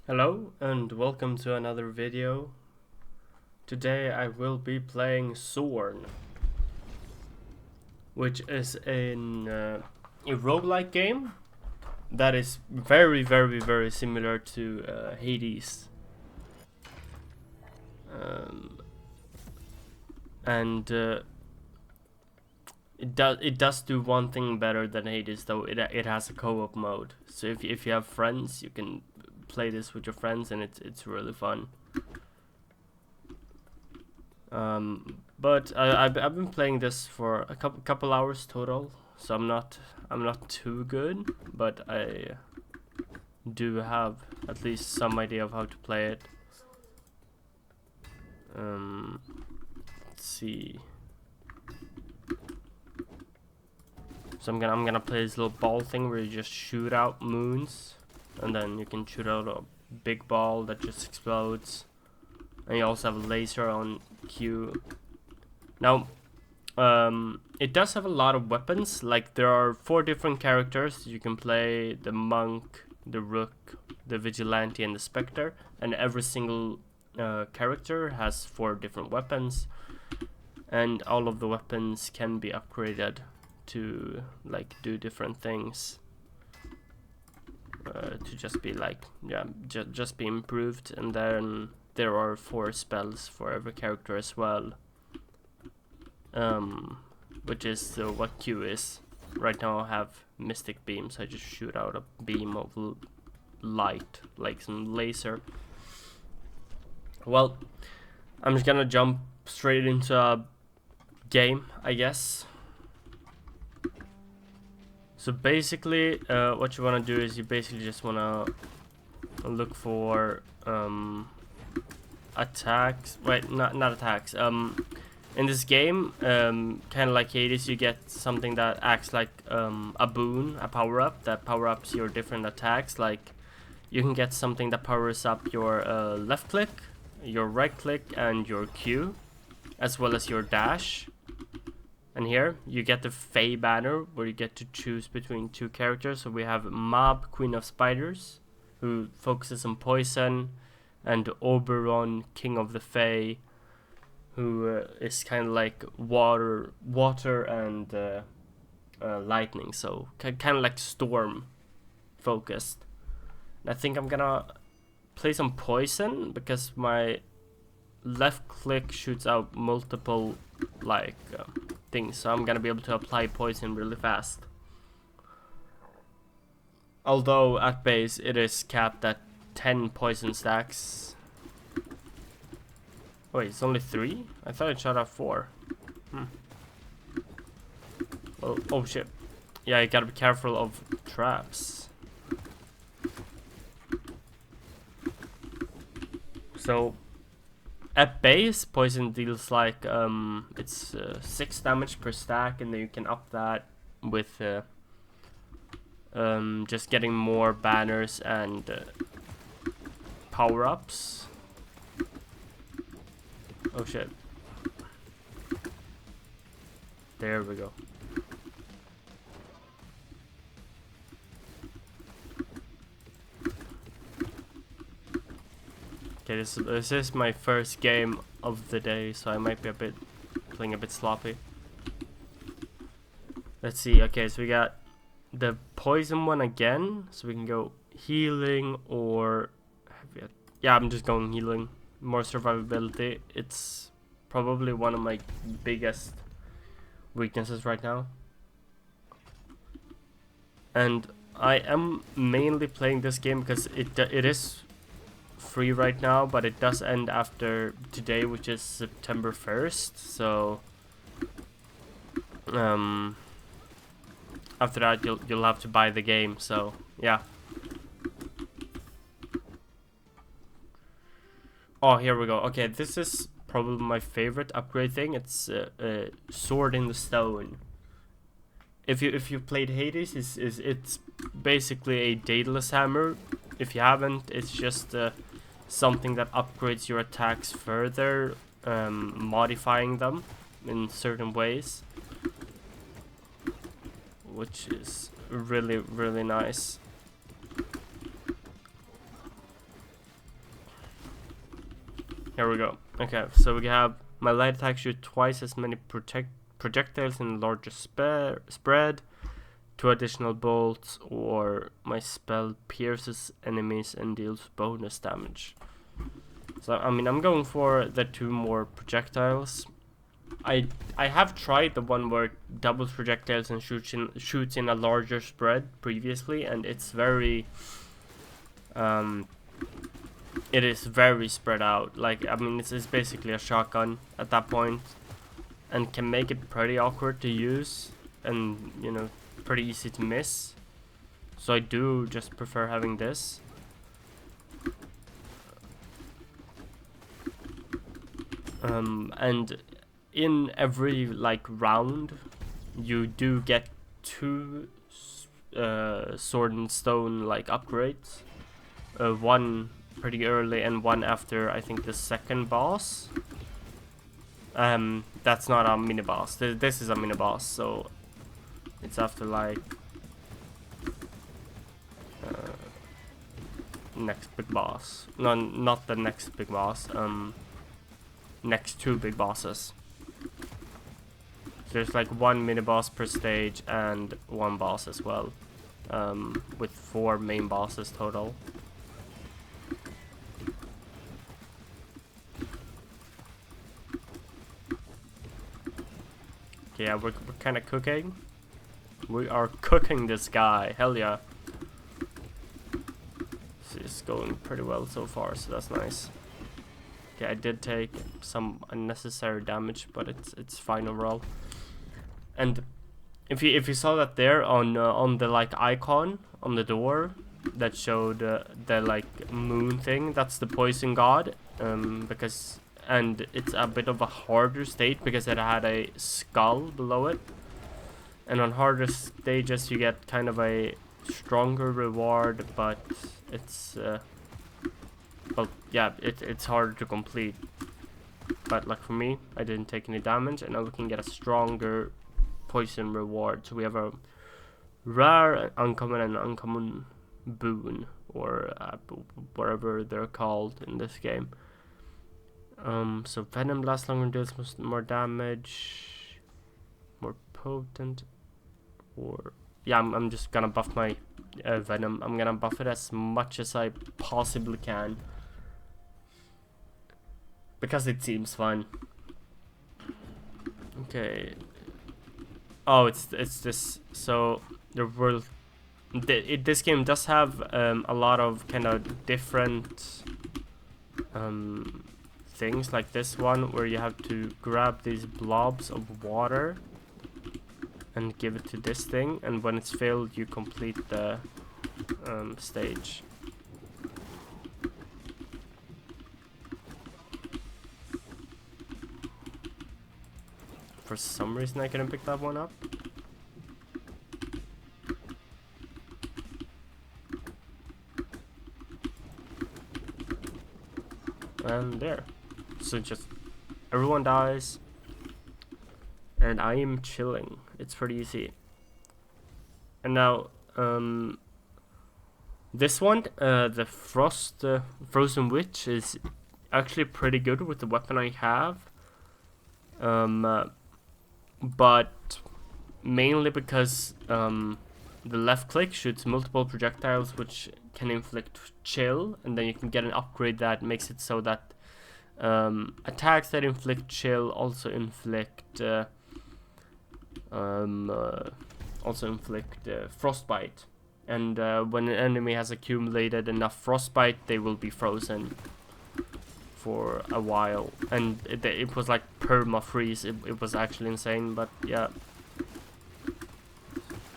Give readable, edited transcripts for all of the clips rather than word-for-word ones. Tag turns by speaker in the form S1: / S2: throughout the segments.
S1: Hello and welcome to another video. Today I will be playing Zorn, which is a roguelike game that is very similar to Hades. And it does do one thing better than Hades, though. It has a co-op mode, so if you have friends, you can play this with your friends, and it's really fun. But I've been playing this for a couple hours total, so I'm not too good, but I do have at least some idea of how to play it. Let's see. So I'm gonna play this little ball thing where you just shoot out moons, and then you can shoot out a big ball that just explodes, and you also have a laser on Q. Now, it does have a lot of weapons. Like, there are 4 different characters you can play: the monk, the rook, the vigilante, and the specter. And every single character has 4 different weapons, and all of the weapons can be upgraded to like do different things. To just be like, yeah, just be improved. And then there are 4 spells for every character as well. Which is what Q is. Right now I have Mystic Beam, so I just shoot out a beam of light, like some laser. Well, I'm just gonna jump straight into a game, I guess. So basically, what you want to do is you basically just want to look for attacks. Wait, not attacks. In this game, kind of like Hades, you get something that acts like a boon, a power-up that power-ups your different attacks. Like, you can get something that powers up your left click, your right click, and your Q, as well as your dash. And here, you get the Fae banner, where you get to choose between 2 characters. So we have Mab, Queen of Spiders, who focuses on poison, and Oberon, King of the Fae, who is kind of like water and lightning, so kind of like storm focused. And I think I'm gonna play some poison because my left click shoots out multiple like things, so I'm gonna be able to apply poison really fast. Although at base it is capped at 10 poison stacks. Wait, it's only 3? I thought it shot out 4. Oh shit. Yeah, you gotta be careful of traps. So, at base, poison deals like, it's 6 damage per stack, and then you can up that with just getting more banners and power-ups. Oh shit. There we go. Okay, this is my first game of the day, so I might be playing a bit sloppy. Let's see. Okay, so we got the poison one again, so we can go healing or yeah, I'm just going healing. More survivability. It's probably one of my biggest weaknesses right now, and I am mainly playing this game because it is free right now, but it does end after today, which is September 1st. So after that you'll have to buy the game. So yeah. Oh, here we go. Okay, this is probably my favorite upgrade thing. It's Sword in the Stone. If you played Hades, it's basically a Daedalus hammer. If you haven't, it's just something that upgrades your attacks further, modifying them in certain ways, which is really nice. Here we go. Okay, so we have my light attack shoot twice as many projectiles in a larger spread, 2 additional bolts, or my spell pierces enemies and deals bonus damage. So I mean, I'm going for the 2 more projectiles. I have tried the one where it doubles projectiles and shoots in a larger spread previously, and it's very it is very spread out. Like, I mean, it's basically a shotgun at that point, and can make it pretty awkward to use, and you know, pretty easy to miss. So I do just prefer having this. And in every like round, you do get 2 sword and stone like upgrades. One pretty early and one after, I think, the second boss. That's not a mini boss. This is a mini boss, so it's after like next big boss. No, not the next big boss. Next 2 big bosses. There's like 1 mini boss per stage and 1 boss as well, with 4 main bosses total. Okay, yeah, we're kind of cooking. We are cooking this guy. Hell yeah. It's going pretty well so far, so that's nice. Okay, I did take some unnecessary damage, but it's fine overall. And if you saw that there on the like icon on the door that showed the like moon thing, that's the poison god. And it's a bit of a harder state because it had a skull below it. And on harder stages you get kind of a stronger reward, but it's well, yeah, it's harder to complete. But like for me, I didn't take any damage, and now we can get a stronger poison reward. So we have a rare, uncommon, and uncommon boon, or whatever they're called in this game. So venom lasts longer, deals more damage, more potent, or yeah, I'm just gonna buff my venom. I'm gonna buff it as much as I possibly can, because it seems fun. Okay. Oh, it's this. So the world. This game does have a lot of kind of different things, like this one where you have to grab these blobs of water and give it to this thing, and when it's filled you complete the stage. For some reason I couldn't pick that one up. And there. So just everyone dies, and I am chilling. It's pretty easy. And now this one, the Frozen Witch, is actually pretty good with the weapon I have. But mainly because the left click shoots multiple projectiles which can inflict chill, and then you can get an upgrade that makes it so that attacks that inflict chill also inflict frostbite. And when an enemy has accumulated enough frostbite, they will be frozen for a while, and it was like perma freeze. It was actually insane, but yeah.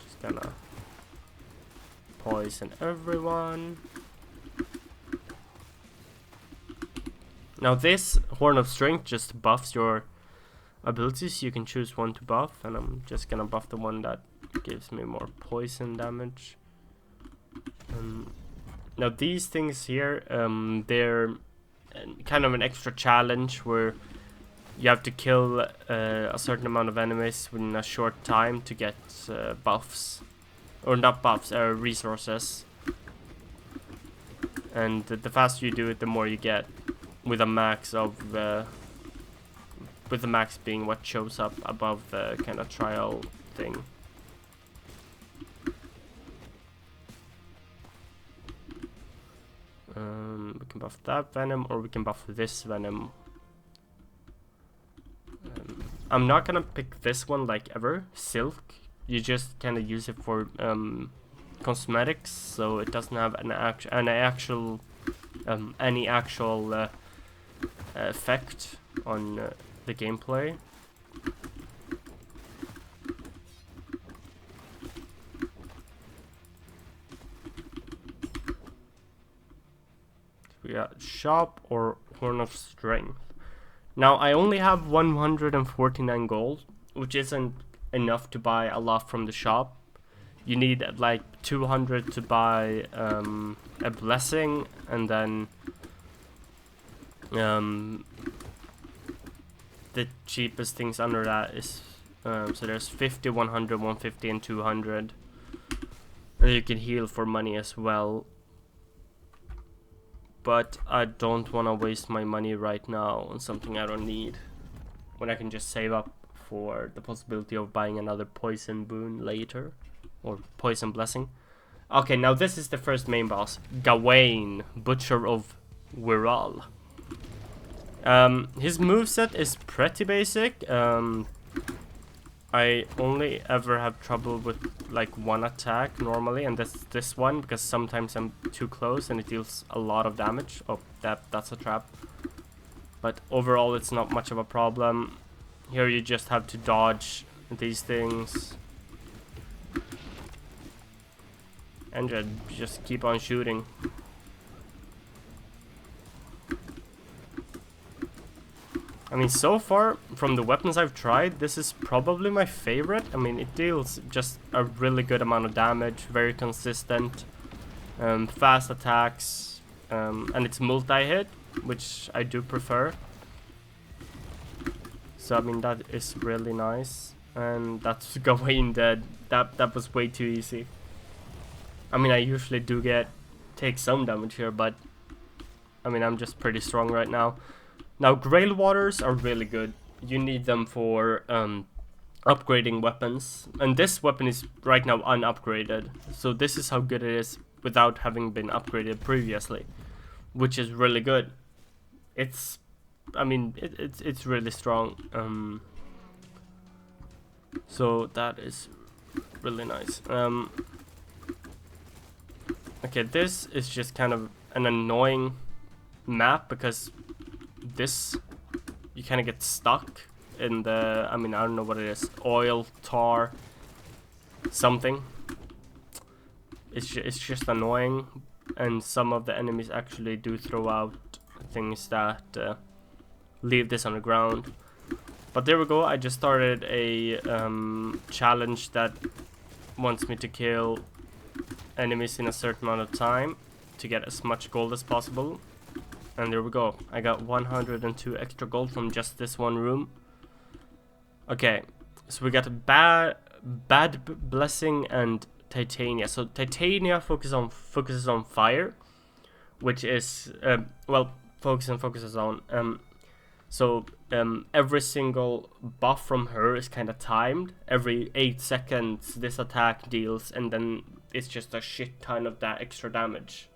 S1: Just gonna poison everyone. Now this Horn of Strength just buffs your abilities. You can choose one to buff, and I'm just gonna buff the one that gives me more poison damage. Now these things here, they're kind of an extra challenge where you have to kill a certain amount of enemies within a short time to get buffs, or not buffs, resources. And the faster you do it, the more you get. with a max of with the max being what shows up above the kind of trial thing. We can buff that venom, or we can buff this venom. I'm not gonna pick this one like ever, Silk. You just kind of use it for cosmetics, so it doesn't have any actual effect on the gameplay. We got Shop or Horn of Strength. Now I only have 149 gold, which isn't enough to buy a lot from the shop. You need like 200 to buy a blessing, and then the cheapest things under that is so there's 50, 100, 150, and 200. And you can heal for money as well. But I don't want to waste my money right now on something I don't need, when I can just save up for the possibility of buying another poison boon later, or poison blessing. Okay, now this is the first main boss, Gawain, Butcher of Wirral. His moveset is pretty basic. I only ever have trouble with like one attack normally, and that's this one, because sometimes I'm too close and it deals a lot of damage. Oh, that's a trap. But overall it's not much of a problem. Here you just have to dodge these things and just keep on shooting. I mean, so far, from the weapons I've tried, this is probably my favorite. I mean, it deals just a really good amount of damage, very consistent, fast attacks, and it's multi-hit, which I do prefer. So, I mean, that is really nice. And that's Gawain dead. That was way too easy. I mean, I usually do take some damage here, but I mean, I'm just pretty strong right now. Now, Grail Waters are really good. You need them for upgrading weapons. And this weapon is right now unupgraded. So this is how good it is without having been upgraded previously, which is really good. It's, I mean, it's really strong. So that is really nice. Okay, this is just kind of an annoying map, because this, you kind of get stuck in the, I mean, I don't know what it is, oil, tar, something. It's just annoying, and some of the enemies actually do throw out things that leave this on the ground. But there we go, I just started a challenge that wants me to kill enemies in a certain amount of time to get as much gold as possible. And there we go. I got 102 extra gold from just this one room. Okay, so we got a bad blessing and Titania. So Titania focuses on fire, which is well, focuses on every single buff from her is kind of timed. Every 8 seconds this attack deals, and then it's just a shit ton of that extra damage.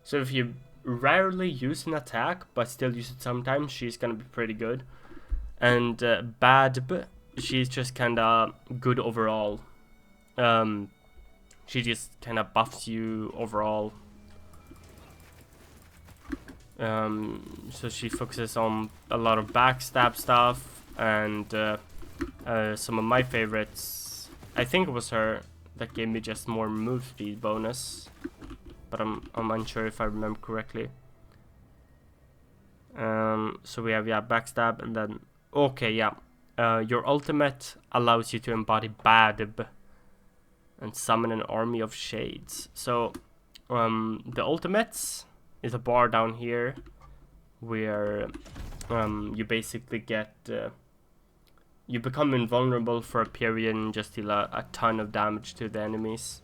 S1: So if you rarely use an attack but still use it sometimes, she's gonna be pretty good. And she's just kinda good overall. She just kinda buffs you overall. So she focuses on a lot of backstab stuff, and some of my favorites, I think it was her that gave me just more move speed bonus, but I'm unsure if I remember correctly. So we have, yeah, backstab, and then, okay, yeah, your ultimate allows you to embody Badb and summon an army of shades. So the ultimates is a bar down here where you basically get you become invulnerable for a period and just deal a ton of damage to the enemies.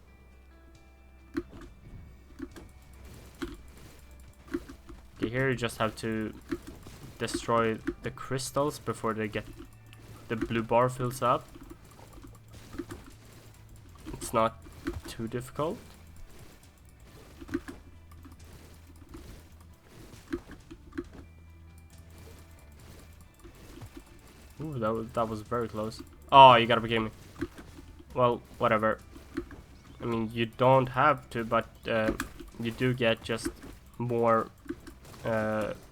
S1: Okay, here you just have to destroy the crystals before they get the blue bar fills up. It's not too difficult. Ooh, that was very close. Oh, you gotta be kidding me. Well, whatever. I mean, you don't have to, but you do get just more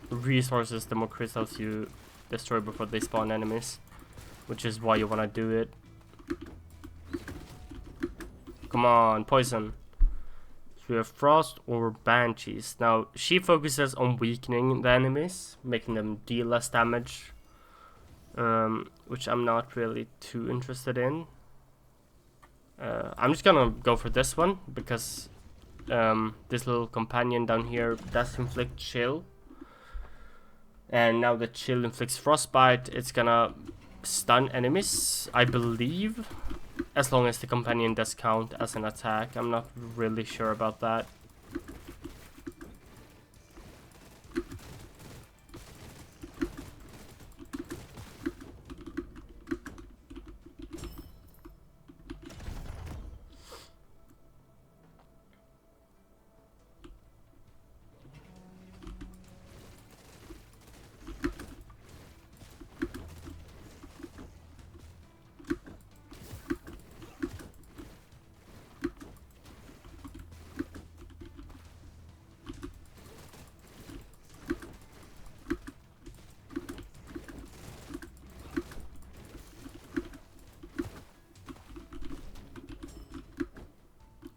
S1: resources the more crystals you destroy before they spawn enemies, which is why you want to do it. Come on, poison. So we have frost or banshees. Now she focuses on weakening the enemies, making them deal less damage, which I'm not really too interested in. I'm just gonna go for this one because this little companion down here does inflict chill, and now the chill inflicts frostbite. It's gonna stun enemies, I believe, as long as the companion does count as an attack. I'm not really sure about that.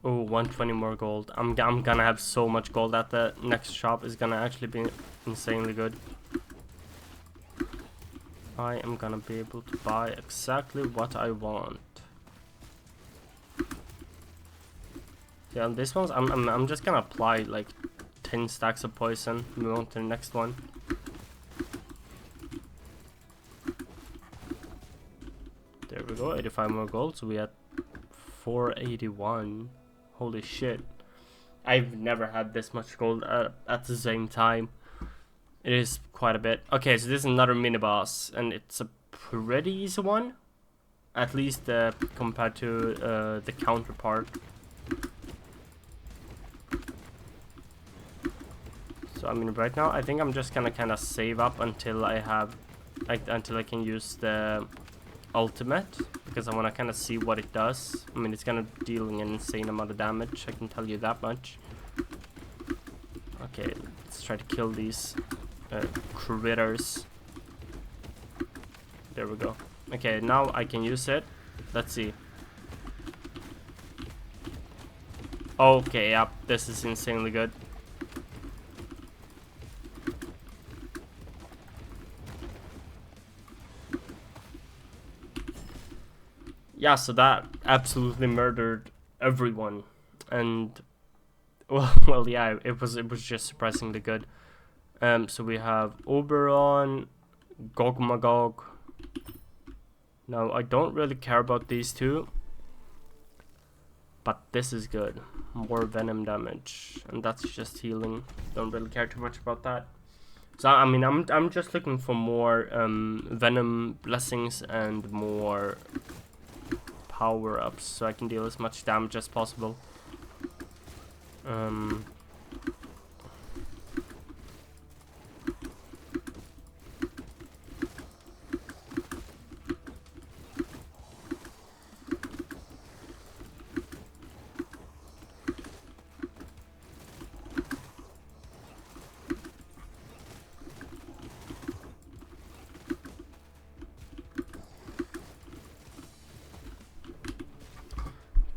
S1: Oh, 120 more gold. I'm gonna have so much gold at the next shop. Is gonna actually be insanely good. I am gonna be able to buy exactly what I want. Yeah, on this one's I'm just gonna apply like 10 stacks of poison. Move on to the next one. There we go, 85 more gold. So we had 481. Holy shit. I've never had this much gold at the same time. It is quite a bit. Okay, so this is another mini boss, and it's a pretty easy one, at least compared to the counterpart. So I mean, right now I think I'm just gonna kind of save up until I have, until I can use the ultimate, because I want to kind of see what it does. I mean, it's gonna deal an insane amount of damage, I can tell you that much. Okay, let's try to kill these critters. There we go. Okay, now I can use it. Let's see. Okay, yep, this is insanely good. Yeah, so that absolutely murdered everyone, and well, yeah, it was just surprisingly good. So we have Oberon, Gogmagog. Now I don't really care about these two, but this is good. More venom damage, and that's just healing. Don't really care too much about that. So I mean, I'm just looking for more venom blessings and more power-ups, so I can deal as much damage as possible.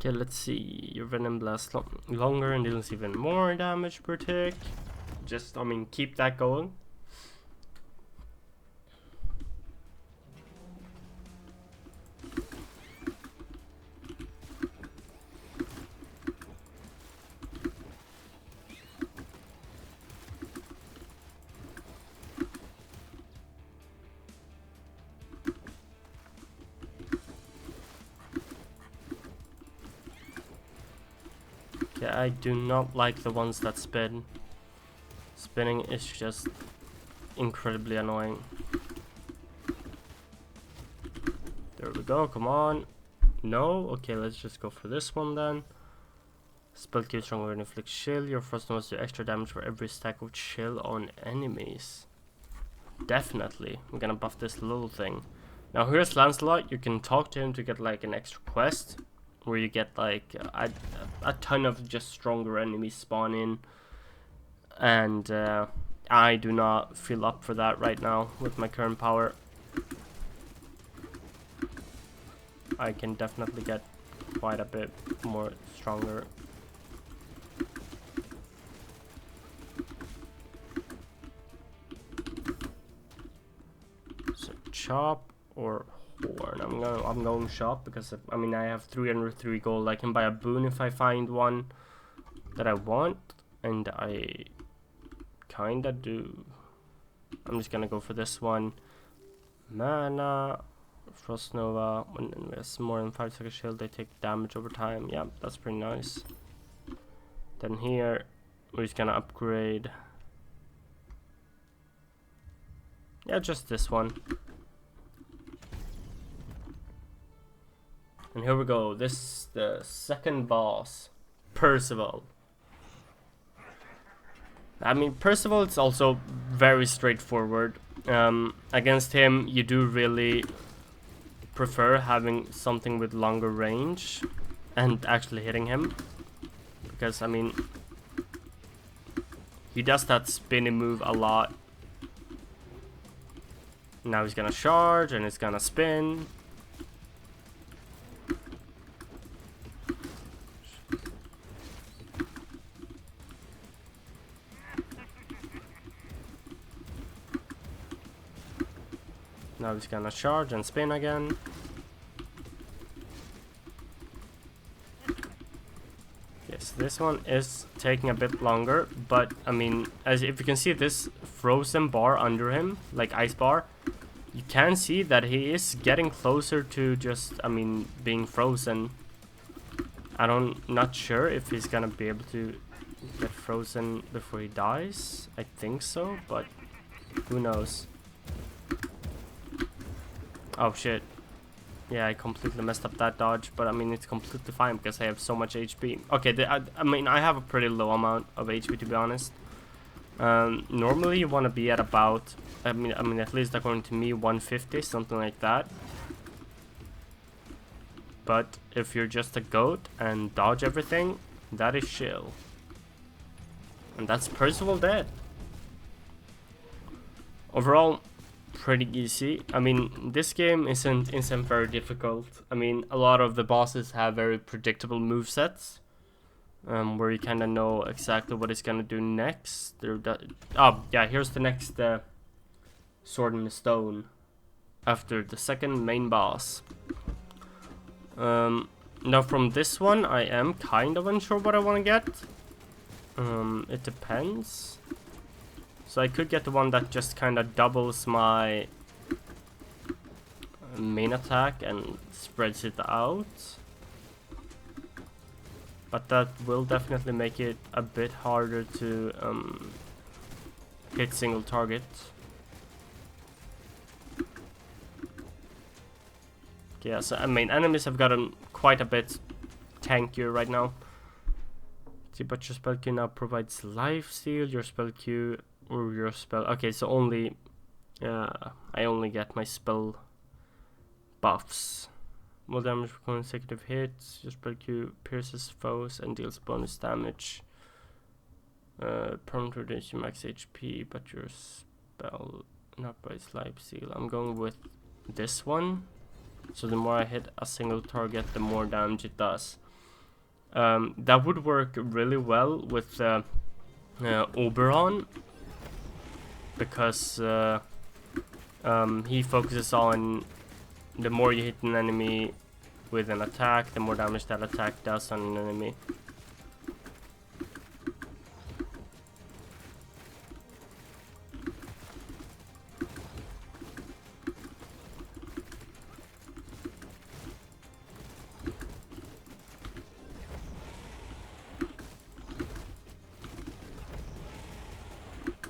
S1: Okay, let's see. Your venom lasts longer and deals even more damage per tick. Just, I mean, keep that going. Okay, I do not like the ones that spin. Spinning is just incredibly annoying. There we go, come on. No? Okay, let's just go for this one then. Spell Q stronger and inflict chill. Your frost must do extra damage for every stack of chill on enemies. Definitely. We're gonna buff this little thing. Now here's Lancelot. You can talk to him to get like an extra quest where you get like a ton of just stronger enemies spawn in. And I do not feel up for that right now with my current power. I can definitely get quite a bit more stronger. So chop or horn. I'm going shop because I mean I have 303 gold. I can buy a boon if I find one that I want, and I kinda do. I'm just gonna go for this one. Mana, Frost Nova. When there's more than 5 second shield, they take damage over time. Yeah, that's pretty nice. Then here, we're just gonna upgrade. Yeah, just this one. And here we go. This is the second boss, Percival. I mean, Percival is also very straightforward. Against him, you do really prefer having something with longer range and actually hitting him. Because, I mean, he does that spinny move a lot. Now he's gonna charge and it's gonna spin. Now he's gonna charge and spin again. Yes, this one is taking a bit longer, but I mean, as if you can see this frozen bar under him, like ice bar, you can see that he is getting closer to just, I mean, being frozen. Not sure if he's gonna be able to get frozen before he dies. I think so, but who knows. Oh shit. Yeah, I completely messed up that dodge, but I mean it's completely fine because I have so much HP. Okay, I mean I have a pretty low amount of HP to be honest. Normally you want to be at about, I mean at least according to me, 150, something like that. But if you're just a goat and dodge everything, that is chill. And that's Percival dead. Overall, pretty easy. I mean, this game isn't very difficult. I mean, a lot of the bosses have very predictable movesets, where you kind of know exactly what it's gonna do next. Oh yeah, here's the next Sword in the Stone after the second main boss. Now from this one, I am kind of unsure what I want to get. It depends. So I could get the one that just kind of doubles my main attack and spreads it out. But that will definitely make it a bit harder to hit single target. Yeah, so I mean enemies have gotten quite a bit tankier right now. See, but your spell queue now provides life steal, your spell queue or your spell. Okay, so only I only get my spell buffs. More damage for consecutive hits. Your spell queue pierces foes and deals bonus damage. Permanent reduce your max HP, but your spell not provides life steal. I'm going with this one. So the more I hit a single target, the more damage it does. That would work really well with Oberon, because he focuses on the more you hit an enemy with an attack, the more damage that attack does on an enemy.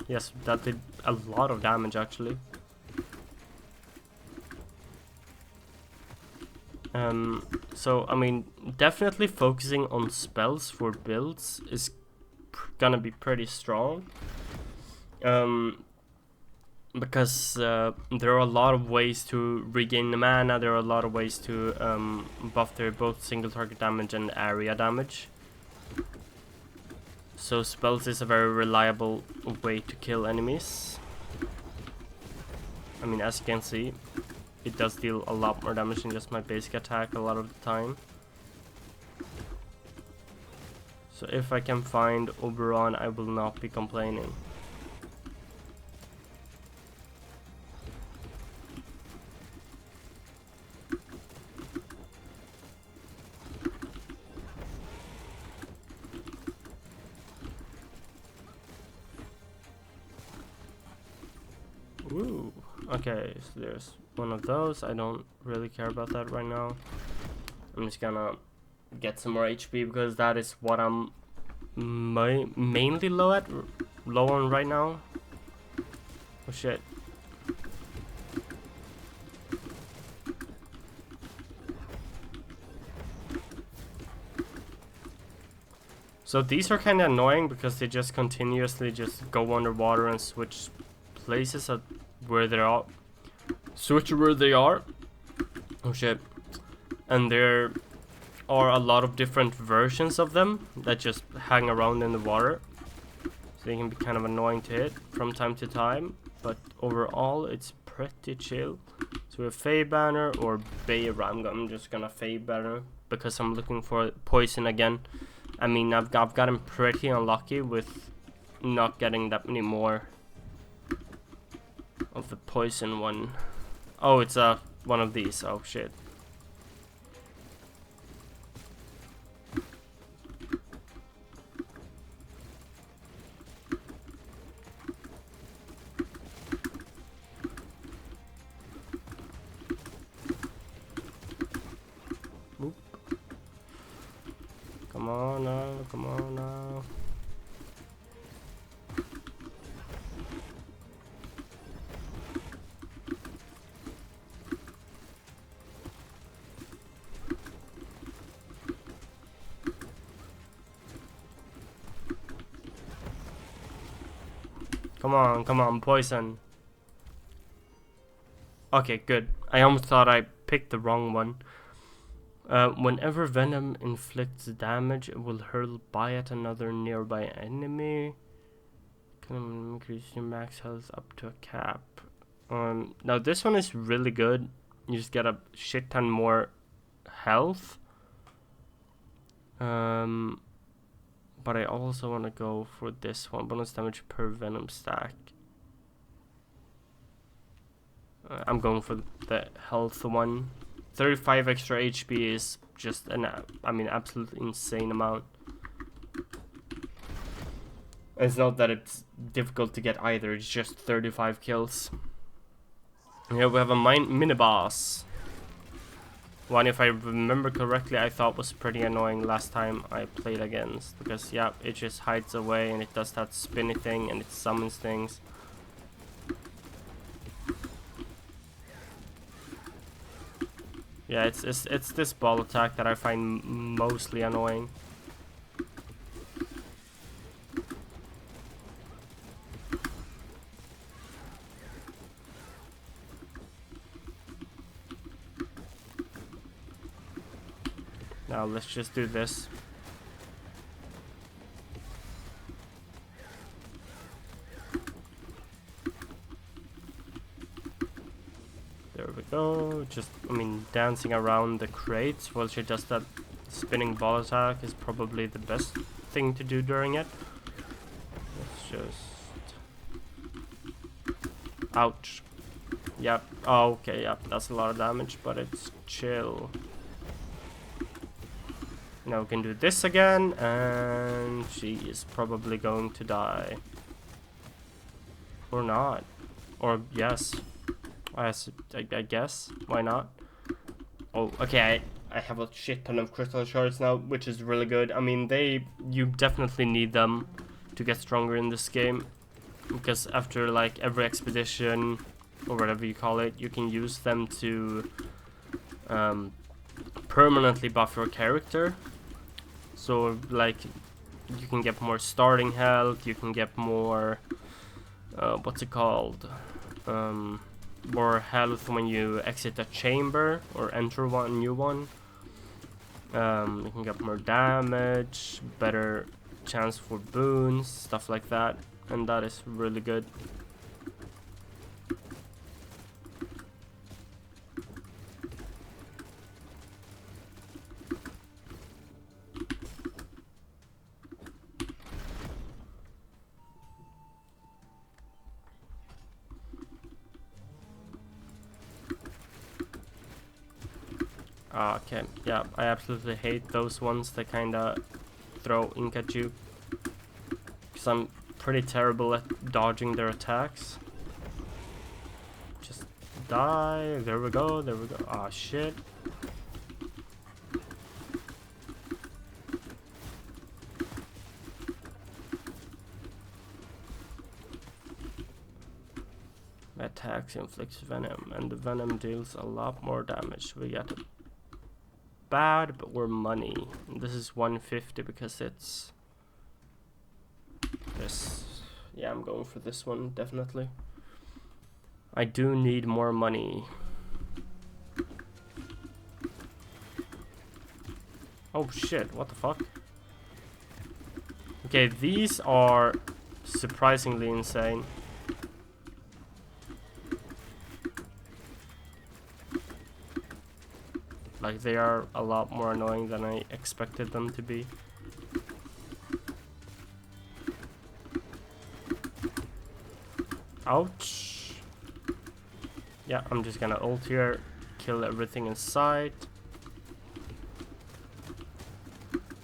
S1: Yes, that did a lot of damage actually. So I mean, definitely focusing on spells for builds is gonna be pretty strong. Because there are a lot of ways to regain the mana, there are a lot of ways to buff their both single target damage and area damage. So spells is a very reliable way to kill enemies. I mean, as you can see, it does deal a lot more damage than just my basic attack a lot of the time. So if I can find Oberon, I will not be complaining. Ooh, okay, so there's one of those. I don't really care about that right now. I'm just gonna get some more HP because that is what I'm mainly low on right now. Oh shit. So these are kind of annoying because they just continuously just go underwater and switch places at where they are. Switch where they are. Oh shit. And there are a lot of different versions of them that just hang around in the water. So they can be kind of annoying to hit from time to time. But overall, it's pretty chill. So we have Fey Banner or Bear. I'm just gonna Fey Banner because I'm looking for poison again. I mean, I've gotten pretty unlucky with not getting that many more of the poison one. Oh, it's one of these. Oh shit. Oop. Come on now, come on now. Come on, poison. Okay, good. I almost thought I picked the wrong one. Whenever venom inflicts damage, it will hurl by at another nearby enemy. Can increase your max health up to a cap. Now this one is really good. You just get a shit ton more health. But I also want to go for this one. Bonus damage per venom stack. I'm going for the health one. 35 extra HP is just absolutely insane amount. It's not that it's difficult to get either, it's just 35 kills. Here we have a mini boss. One, if I remember correctly, I thought was pretty annoying last time I played against. Because, yeah, it just hides away and it does that spinny thing and it summons things. Yeah, it's this ball attack that I find mostly annoying. Now let's just do this. There we go. Just, dancing around the crates while she does that spinning ball attack is probably the best thing to do during it. Let's just... Ouch. Yep. Oh, okay, yep. That's a lot of damage, but it's chill. Now we can do this again, and she is probably going to die. Or not. Or yes. I guess. Why not? Oh, okay. I have a shit ton of crystal shards now, which is really good. I mean, you definitely need them to get stronger in this game. because after like every expedition or whatever you call it, you can use them to permanently buff your character. So like you can get more starting health, you can get more what's it called, more health when you exit a chamber or enter one new one. You can get more damage, better chance for boons, stuff like that, and that is really good. Okay, yeah, I absolutely hate those ones that kinda throw ink at you, because I'm pretty terrible at dodging their attacks. Just die. There we go, there we go. Ah, shit. Attacks inflicts venom, and the venom deals a lot more damage. We get it. Bad, but we're money. And this is 150 because it's this. Yeah, I'm going for this one, definitely. I do need more money. Oh shit, what the fuck? Okay, these are surprisingly insane. Like, they are a lot more annoying than I expected them to be. Ouch. Yeah, I'm just gonna ult here, kill everything in sight.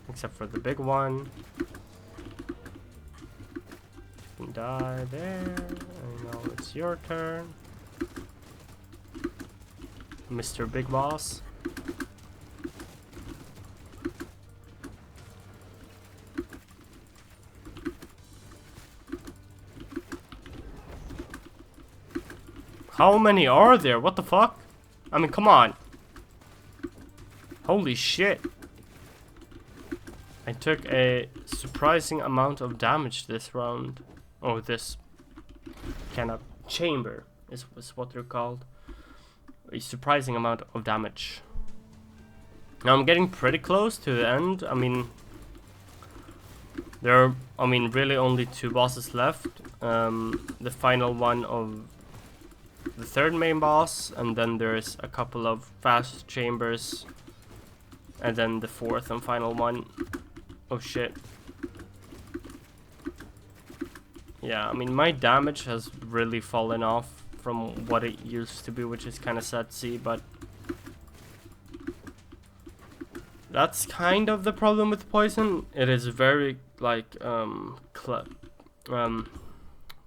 S1: Except for the big one. You can die there. And now it's your turn, Mr. Big Boss. How many are there? What the fuck? I mean, come on. Holy shit. I took a surprising amount of damage this round. Oh, this kind of chamber is what they're called. A surprising amount of damage. Now I'm getting pretty close to the end. I mean, there are, really only 2 bosses left. The final one of the 3rd main boss, and then there's a couple of fast chambers, and then the 4th and final one. Oh shit. Yeah, I mean, my damage has really fallen off from what it used to be, which is kind of sad to see, but that's kind of the problem with poison. It is very, like,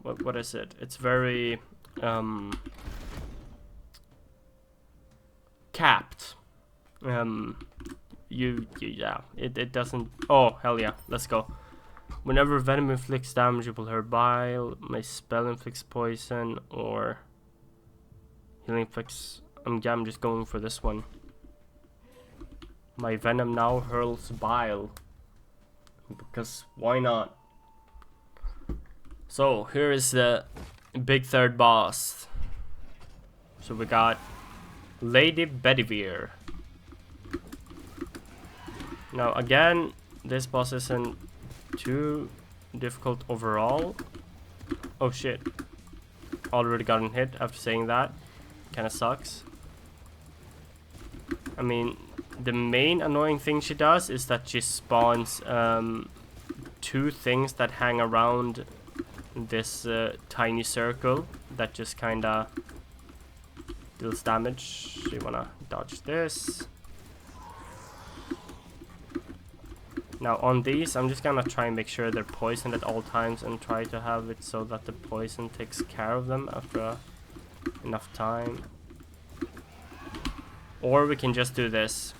S1: what is it? It's very, capped. Yeah, it doesn't. Oh, hell yeah, let's go. Whenever venom inflicts damage, you will hear bile. My spell inflicts poison, or healing inflicts. I'm just going for this one. My venom now hurls bile, because why not? So here is the big 3rd boss. So we got Lady Bedivere. Now again, this boss isn't too difficult overall. Oh shit. Already gotten hit after saying that. Kinda sucks. I mean, the main annoying thing she does is that she spawns 2 things that hang around this tiny circle that just kinda deals damage. You wanna dodge this. Now on these, I'm just gonna try and make sure they're poisoned at all times and try to have it so that the poison takes care of them after enough time. Or we can just do this.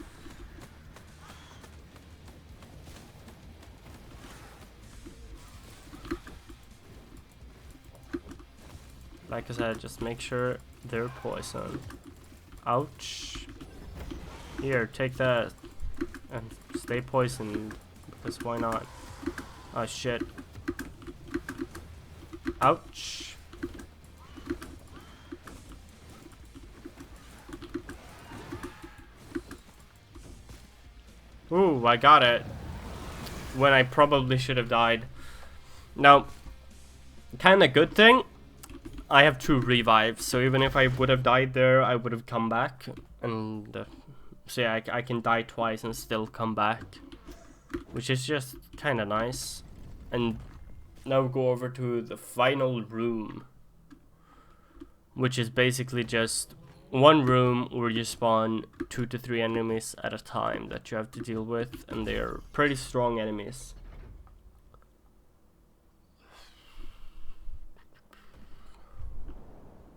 S1: Like I said, just make sure they're poisoned. Ouch. Here, take that. And stay poisoned. Because why not? Oh shit. Ouch. Ooh, I got it. When I probably should have died. Now, kinda good thing, I have 2 revives, so even if I would have died there, I would have come back. And so yeah, I can die twice and still come back, which is just kinda nice. And now we go over to the final room, which is basically just one room where you spawn 2 to 3 enemies at a time that you have to deal with, and they're pretty strong enemies.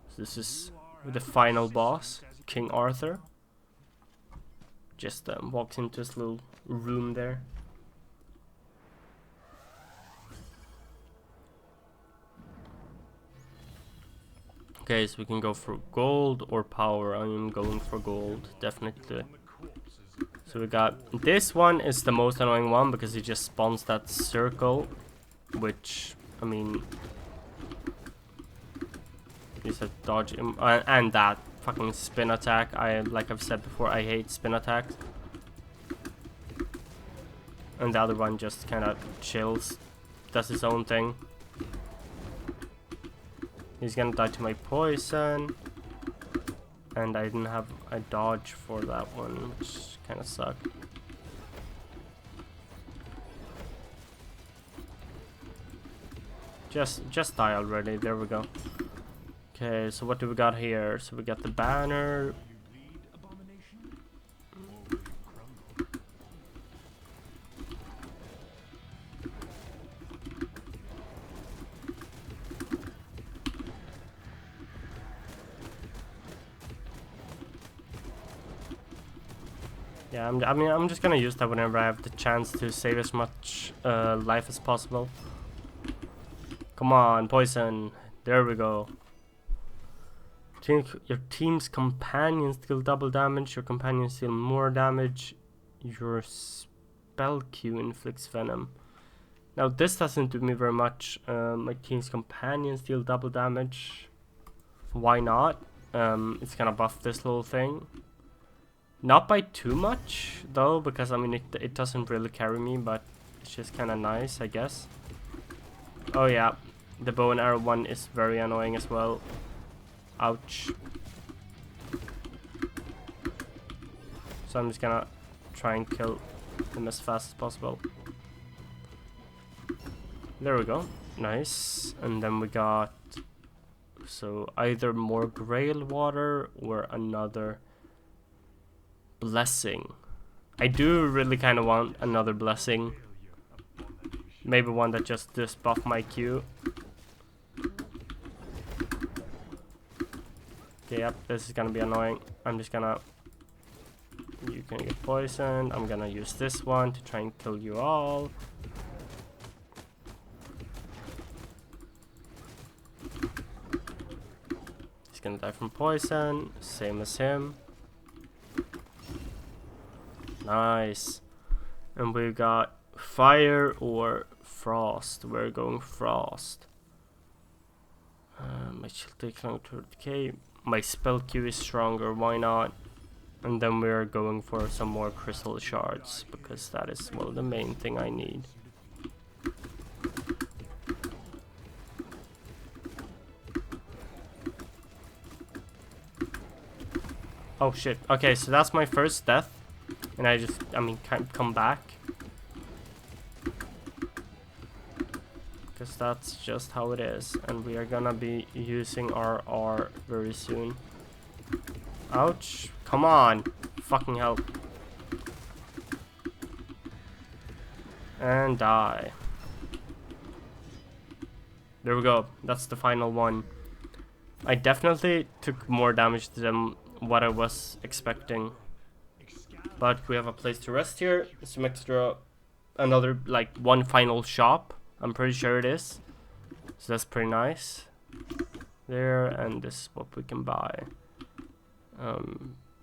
S1: So this is the final boss, King Arthur. Just walks into this little room there. Okay, so we can go for gold or power. I am going for gold, definitely. So we got this one is the most annoying one because it just spawns that circle, which I mean, is a dodge and that fucking spin attack. Like I've said before, I hate spin attacks. And the other one just kind of chills, does his own thing. He's gonna die to my poison, and I didn't have a dodge for that one, which kind of sucked. Just die already. There we go. Okay, so what do we got here? So we got the banner. Yeah, I mean, I'm just gonna use that whenever I have the chance to save as much life as possible. Come on, poison. There we go. Your team's companions deal double damage. Your companions deal more damage. Your spell Q inflicts venom. Now this doesn't do me very much. My team's companions deal double damage. Why not? It's gonna buff this little thing. Not by too much though, because I mean it doesn't really carry me, but it's just kind of nice, I guess. Oh yeah, the bow and arrow one is very annoying as well. Ouch. So I'm just gonna try and kill him as fast as possible. There we go. Nice. And then we got, so either more grail water or another blessing. I do really kind of want another blessing. Maybe one that just buff my Q. Okay, yep, this is gonna be annoying. I'm just gonna... You can get poisoned. I'm gonna use this one to try and kill you all. He's gonna die from poison. Same as him. Nice. And we got fire or frost. We're going frost. My shield takes long to decay. My spell Q is stronger. Why not? And then we're going for some more crystal shards, because that is, well, the main thing I need. Oh shit. Okay, so that's my first death. And I can't come back. Because that's just how it is. And we are gonna be using our R very soon. Ouch. Come on. Fucking help. And die. There we go. That's the final one. I definitely took more damage than what I was expecting. But we have a place to rest here. Some extra, another, like, one final shop. I'm pretty sure it is. So that's pretty nice. there, and this is what we can buy.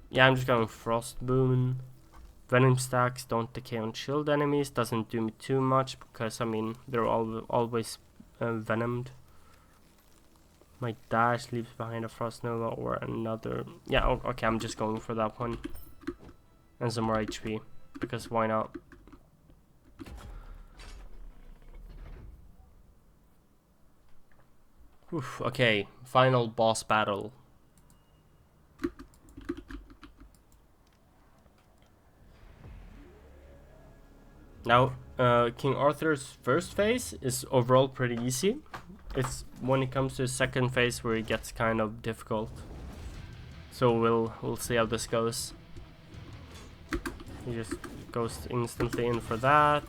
S1: Yeah, I'm just going Frost Boon. Venom stacks don't decay on shield enemies, doesn't do me too much because I mean they're always venomed. My dash leaves behind a Frost Nova or another. Yeah, okay, I'm just going for that one. And some more HP, because why not? Oof, okay, final boss battle. Now, King Arthur's first phase is overall pretty easy. It's when it comes to the second phase where it gets kind of difficult. So we'll see how this goes. He just goes instantly in for that.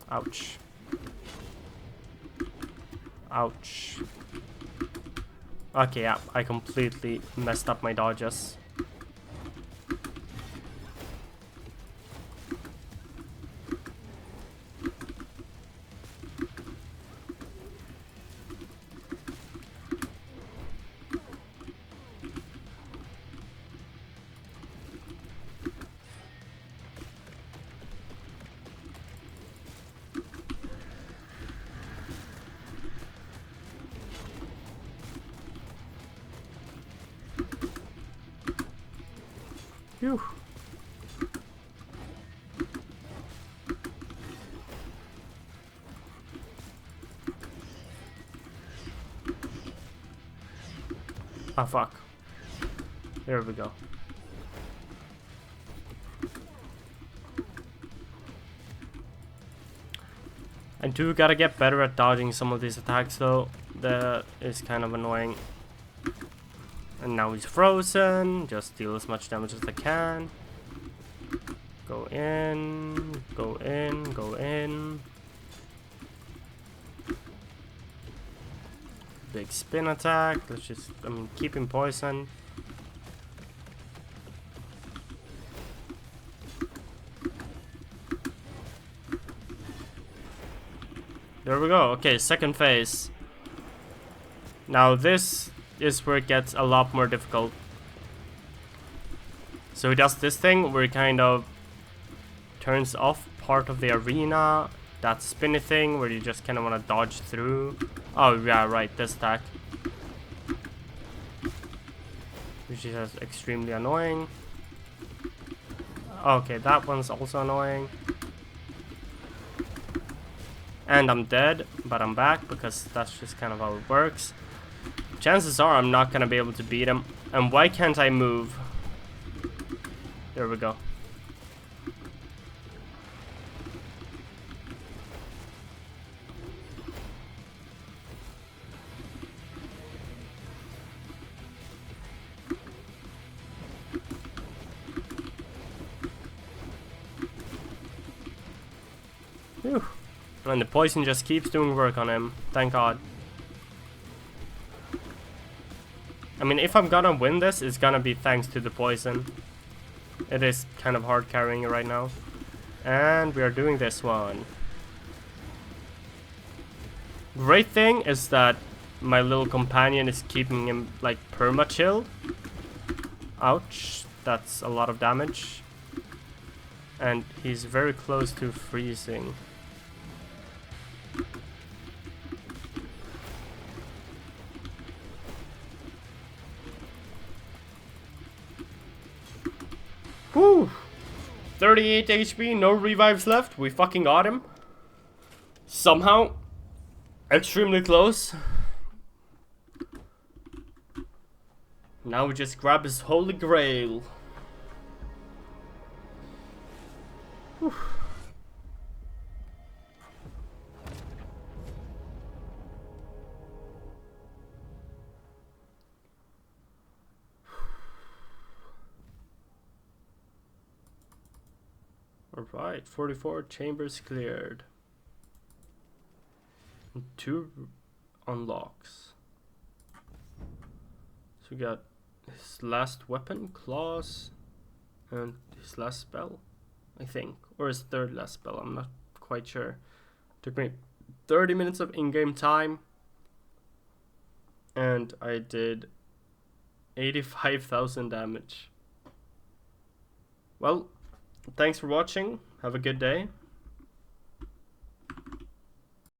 S1: Ouch. Ouch. Okay, yeah, I completely messed up my dodges. Phew. Ah, fuck. There we go. I do gotta get better at dodging some of these attacks though. That is kind of annoying. And now he's frozen. Just deal as much damage as I can. Go in, go in, go in. Big spin attack. Let's just, I mean, keep him poisoned. There we go. Okay, second phase. Now this is where it gets a lot more difficult. So he does this thing where he kind of turns off part of the arena. That spinny thing where you just kind of want to dodge through. Oh yeah, right, this attack. Which is extremely annoying. Okay, that one's also annoying. And I'm dead, but I'm back because that's just kind of how it works. Chances are I'm not gonna be able to beat him. And why can't I move? There we go. Whew. And the poison just keeps doing work on him. Thank God. I mean, if I'm gonna win this, it's gonna be thanks to the poison. It is kind of hard carrying it right now. And we are doing this one. Great thing is that my little companion is keeping him like perma-chilled. Ouch. That's a lot of damage. And he's very close to freezing. Whew! 38 HP, no revives left. We fucking got him. Somehow. Extremely close. Now we just grab his holy grail. Whew. Alright, 44 chambers cleared. And 2 unlocks. So we got his last weapon, claws, And his last spell, I think, or his third last spell, I'm not quite sure. Took me 30 minutes of in-game time, and I did 85,000 damage. Well, thanks for watching, have a good day.